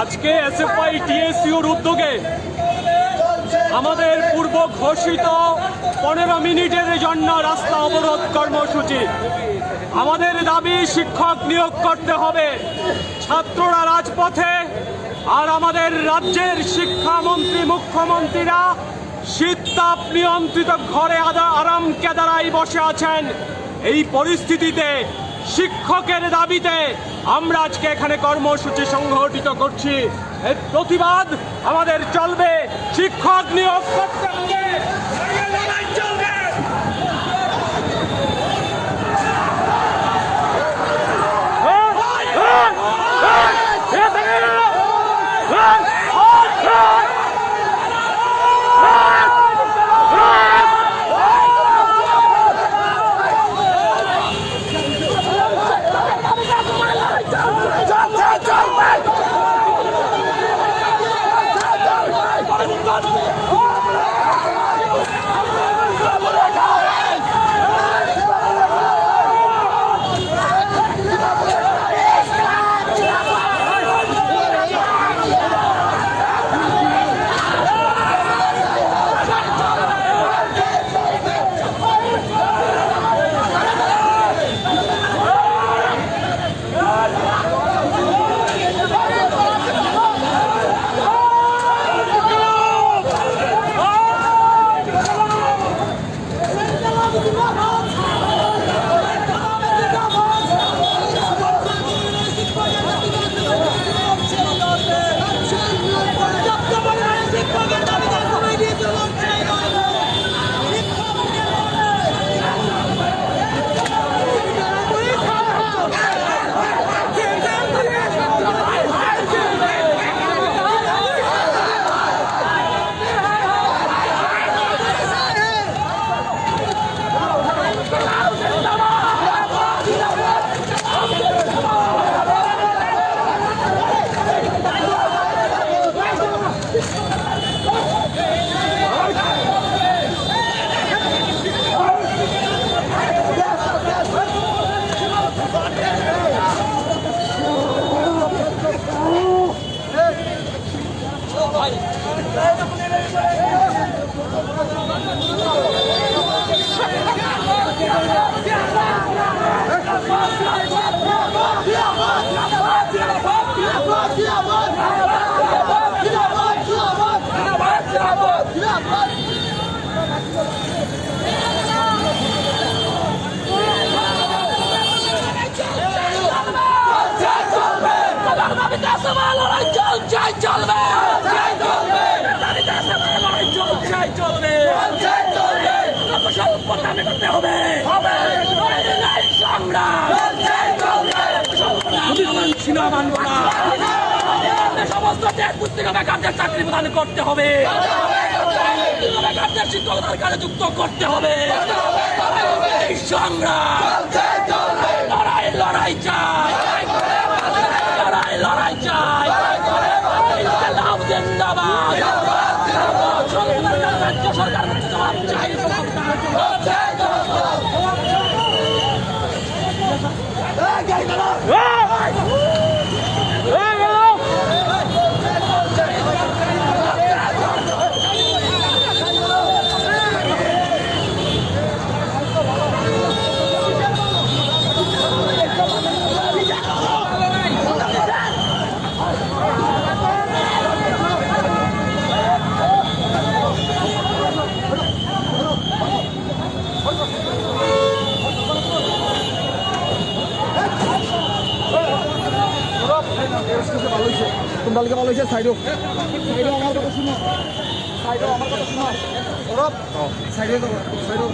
আজকে এসএফআই টিএসইউর উদ্যোগে আমাদের পূর্ব ঘোষিত 15 মিনিটের জন্য রাস্তা অবরোধ কর্মসূচি। আমাদের দাবি শিক্ষক নিয়োগ করতে হবে। ছাত্ররা রাজপথে, আর আমাদের রাজ্যের শিক্ষামন্ত্রী মুখ্যমন্ত্রীরা শীততাপ নিয়ন্ত্রিত ঘরে আরাম কেদারায় বসে আছেন। এই পরিস্থিতিতে শিক্ষকের দাবিতে আমরা আজকে এখানে কর্মসূচি সংগঠিত করছি। এর প্রতিবাদ আমাদের চলবে, শিক্ষক নিয়োগ করতে হবে, লড়াই চলবে। সমস্ত পুস্তিকা বেকারদের চাকরি প্রদান করতে হবে, বেকারদের শিক্ষকতার কাজে যুক্ত করতে হবে। এই সংগ্রাম লড়াই লড়াই চাই, লড়াই লড়াই চাই। ইনকিলাব জিন্দাবাদ, রাজ্য সরকার জবাব চাই। তোমরা ভালো হয়েছে সাইডও আমার কথা শুনো, সাইডও আমার কথা শুনো, সৌরভ সাইডে সাইডও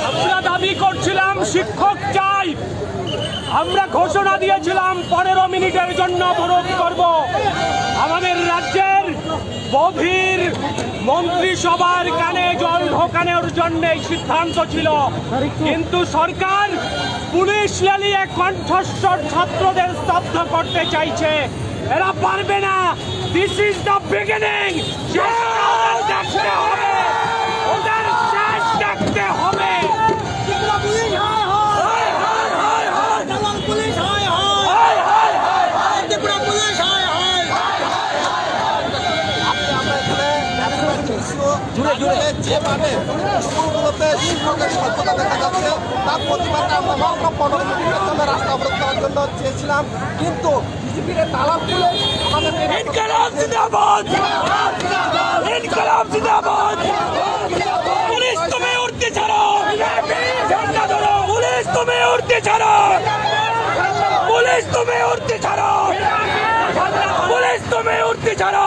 আমরা দাবি করছিলাম শিক্ষক চাই, আমরা ঘোষণা দিয়েছিলাম 15 মিনিটের জন্য অবরোধ করব। আমাদের রাজ্যের গভীর মন্ত্রিসভার কানে জল ঢোকানোর জন্য সিদ্ধান্ত ছিল, কিন্তু সরকার পুলিশ লেলিয়ে কণ্ঠস্বর ছাত্রদের স্তব্ধ করতে চাইছে। এরা পারবে না। This is the beginning. দেখতে হবে, ওদের শেষ দেখতে হবে। জুড়ে জুড়ে যেভাবে স্কুলগুলোতে শিক্ষকের স্বল্পতা দেখা যাচ্ছে তার প্রতিবাদে আমরা মাত্র 15 মিনিটের জন্য রাস্তা অবরোধ করার জন্য চেয়েছিলাম, কিন্তু বিজেপির তালা খুলে আমাদের ইনকিলাব জিন্দাবাদ, ইনকিলাব জিন্দাবাদ। পুলিশ তুমি উঠতে ছাড়ো, ঝান্ডা ধরো। পুলিশ তুমি উঠতে ছাড়ো, পুলিশ তুমি উঠতে ছাড়ো, পুলিশ তুমি উঠতে ছাড়ো।